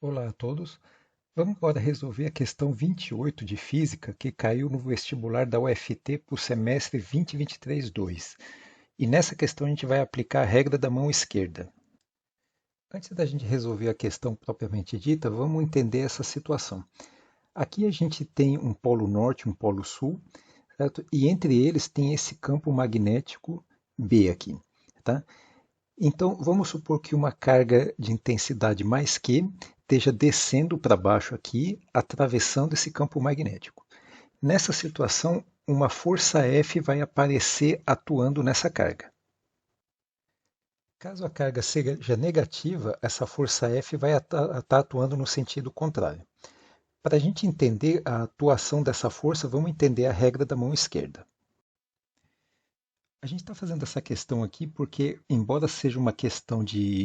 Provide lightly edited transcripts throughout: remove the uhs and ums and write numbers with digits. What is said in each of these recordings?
Olá a todos. Vamos agora resolver a questão 28 de Física que caiu no vestibular da UFT para o semestre 2023-2. E nessa questão a gente vai aplicar a regra da mão esquerda. Antes da gente resolver a questão propriamente dita, vamos entender essa situação. Aqui a gente tem um polo norte e um polo sul, certo? E entre eles tem esse campo magnético B aqui, tá? Então, vamos supor que uma carga de intensidade mais Q esteja descendo para baixo aqui, atravessando esse campo magnético. Nessa situação, uma força F vai aparecer atuando nessa carga. Caso a carga seja negativa, essa força F vai estar atuando no sentido contrário. Para a gente entender a atuação dessa força, vamos entender a regra da mão esquerda. A gente está fazendo essa questão aqui porque, embora seja uma questão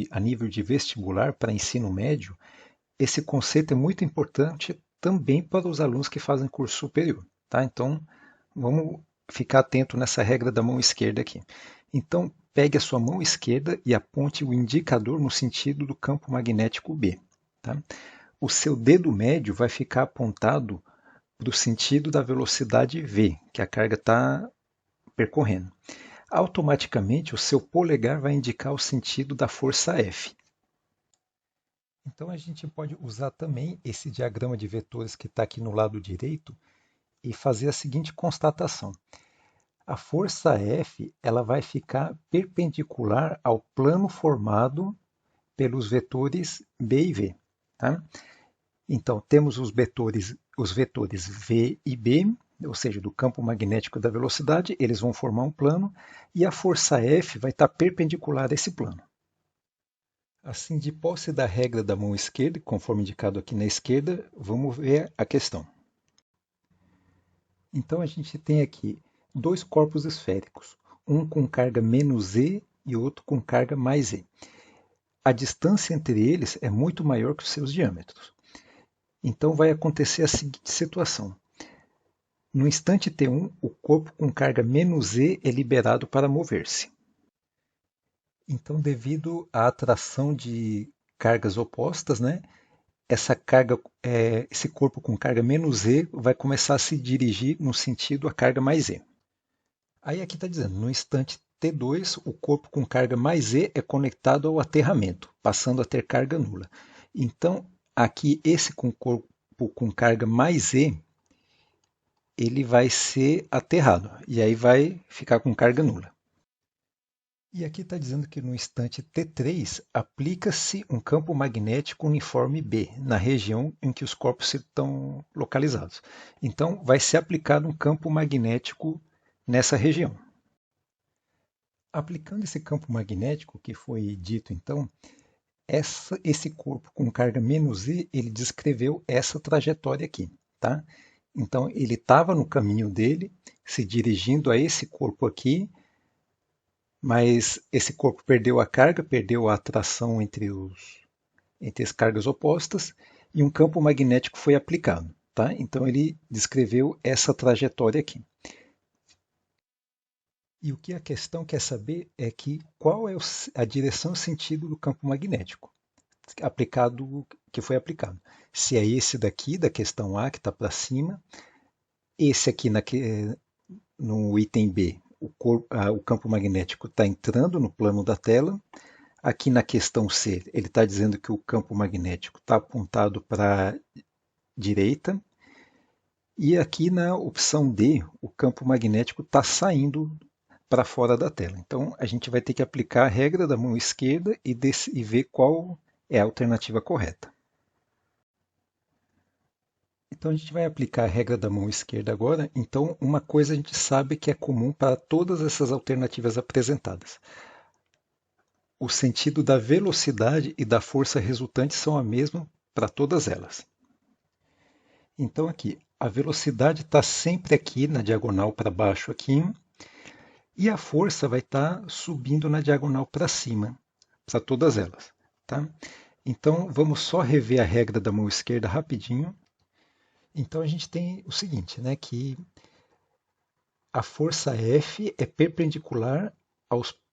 a nível de vestibular para ensino médio, esse conceito é muito importante também para os alunos que fazem curso superior, tá? Então, vamos ficar atento nessa regra da mão esquerda aqui. Então, pegue a sua mão esquerda e aponte o indicador no sentido do campo magnético B, tá? O seu dedo médio vai ficar apontado para o sentido da velocidade v, que a carga está percorrendo. Automaticamente, o seu polegar vai indicar o sentido da força F. Então, a gente pode usar também esse diagrama de vetores que está aqui no lado direito e fazer a seguinte constatação. A força F ela vai ficar perpendicular ao plano formado pelos vetores B e V. Tá? Então, temos os vetores V e B, ou seja, do campo magnético da velocidade, eles vão formar um plano, e a força F vai estar perpendicular a esse plano. Assim, de posse da regra da mão esquerda, conforme indicado aqui na esquerda, vamos ver a questão. Então, a gente tem aqui dois corpos esféricos, um com carga menos E e outro com carga mais E. A distância entre eles é muito maior que os seus diâmetros. Então, vai acontecer a seguinte situação. No instante T1, o corpo com carga menos E é liberado para mover-se. Então, devido à atração de cargas opostas, né, esse corpo com carga menos E vai começar a se dirigir no sentido a carga mais E. Aí aqui está dizendo, no instante T2, o corpo com carga mais E é conectado ao aterramento, passando a ter carga nula. Então, aqui esse com corpo com carga mais E, ele vai ser aterrado, e aí vai ficar com carga nula. E aqui está dizendo que no instante T3 aplica-se um campo magnético uniforme B na região em que os corpos estão localizados. Então, vai ser aplicado um campo magnético nessa região. Aplicando esse campo magnético que foi dito então, esse corpo com carga menos E, ele descreveu essa trajetória aqui, tá? Então, ele estava no caminho dele, se dirigindo a esse corpo aqui, mas esse corpo perdeu a carga, perdeu a atração entre as cargas opostas e um campo magnético foi aplicado. Tá? Então ele descreveu essa trajetória aqui. E o que a questão quer saber é que qual é a direção e sentido do campo magnético que foi aplicado. Se é esse daqui da questão A que está para cima, esse aqui no item B, o campo magnético está entrando no plano da tela. Aqui na questão C, ele está dizendo que o campo magnético está apontado para a direita. E aqui na opção D, o campo magnético está saindo para fora da tela. Então, a gente vai ter que aplicar a regra da mão esquerda e ver qual é a alternativa correta. Então, a gente vai aplicar a regra da mão esquerda agora. Então, uma coisa a gente sabe que é comum para todas essas alternativas apresentadas. O sentido da velocidade e da força resultante são a mesma para todas elas. Então aqui, a velocidade está sempre aqui na diagonal para baixo aqui, e a força vai estar subindo na diagonal para cima, para todas elas. Tá? Então vamos só rever a regra da mão esquerda rapidinho. Então a gente tem o seguinte, né, que a força F é perpendicular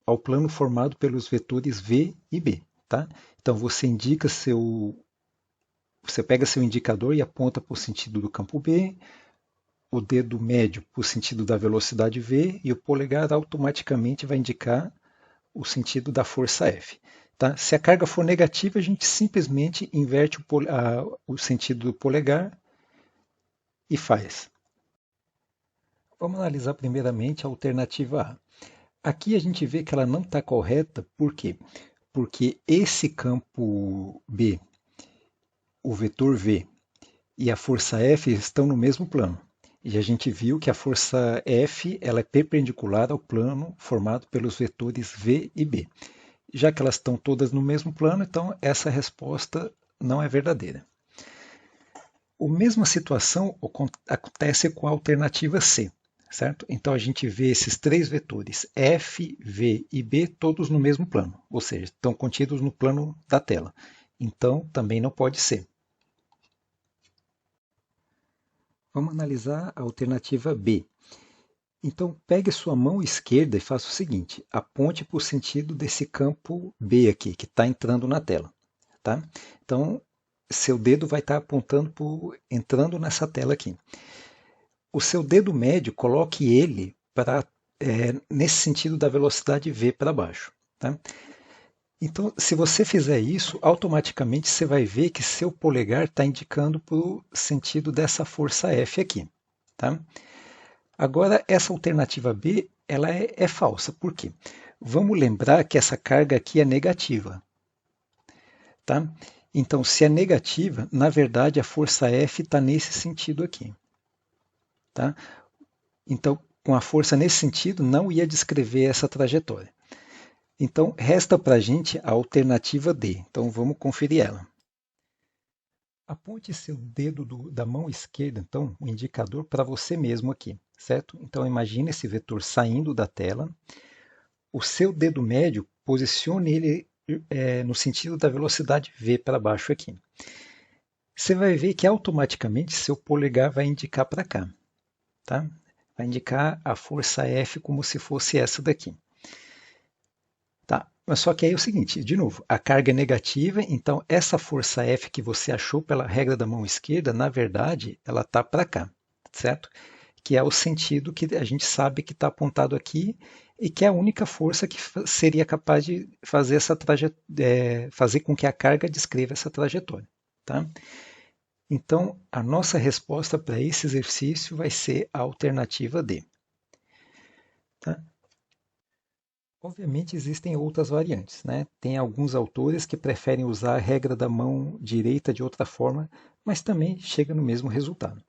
ao plano formado pelos vetores V e B. Tá? Então você indica Você pega seu indicador e aponta para o sentido do campo B, o dedo médio para o sentido da velocidade V e o polegar automaticamente vai indicar o sentido da força F. Tá? Se a carga for negativa, a gente simplesmente inverte o sentido do polegar e faz. Vamos analisar primeiramente a alternativa A. Aqui a gente vê que ela não está correta, por quê? Porque esse campo B, o vetor V e a força F estão no mesmo plano. E a gente viu que a força F ela é perpendicular ao plano formado pelos vetores V e B. Já que elas estão todas no mesmo plano, então essa resposta não é verdadeira. A mesma situação acontece com a alternativa C, certo? Então a gente vê esses três vetores F, V e B todos no mesmo plano, ou seja, estão contidos no plano da tela. Então também não pode ser. Vamos analisar a alternativa B. Então pegue sua mão esquerda e faça o seguinte, aponte para o sentido desse campo B aqui, que está entrando na tela. Tá? Então seu dedo vai estar apontando entrando nessa tela aqui. O seu dedo médio, coloque ele nesse sentido da velocidade V para baixo. Tá? Então, se você fizer isso, automaticamente você vai ver que seu polegar está indicando para o sentido dessa força F aqui. Tá? Agora, essa alternativa B ela é falsa. Por quê? Vamos lembrar que essa carga aqui é negativa. Tá? Então, se é negativa, na verdade a força F está nesse sentido aqui. Tá? Então, com a força nesse sentido, não ia descrever essa trajetória. Então, resta para a gente a alternativa D. Então, vamos conferir ela. Aponte seu dedo da mão esquerda, então, o indicador para você mesmo aqui, certo? Então, imagine esse vetor saindo da tela. O seu dedo médio, posicione ele no sentido da velocidade V para baixo aqui. Você vai ver que automaticamente seu polegar vai indicar para cá. Tá? Vai indicar a força F como se fosse essa daqui. Tá? Mas só que aí é o seguinte, de novo, a carga é negativa, então essa força F que você achou pela regra da mão esquerda, na verdade, ela está para cá, certo? Que é o sentido que a gente sabe que está apontado aqui e que é a única força que seria capaz de fazer fazer com que a carga descreva essa trajetória. Tá? Então, a nossa resposta para esse exercício vai ser a alternativa D. Tá? Obviamente existem outras variantes, né? Tem alguns autores que preferem usar a regra da mão direita de outra forma, mas também chega no mesmo resultado.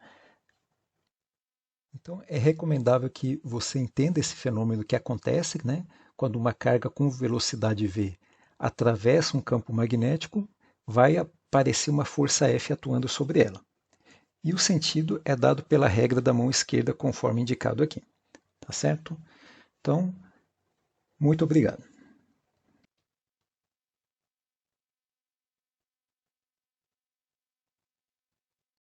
Então é recomendável que você entenda esse fenômeno que acontece, né? Quando uma carga com velocidade v atravessa um campo magnético, vai aparecer uma força F atuando sobre ela. E o sentido é dado pela regra da mão esquerda, conforme indicado aqui. Tá certo? Então, muito obrigado.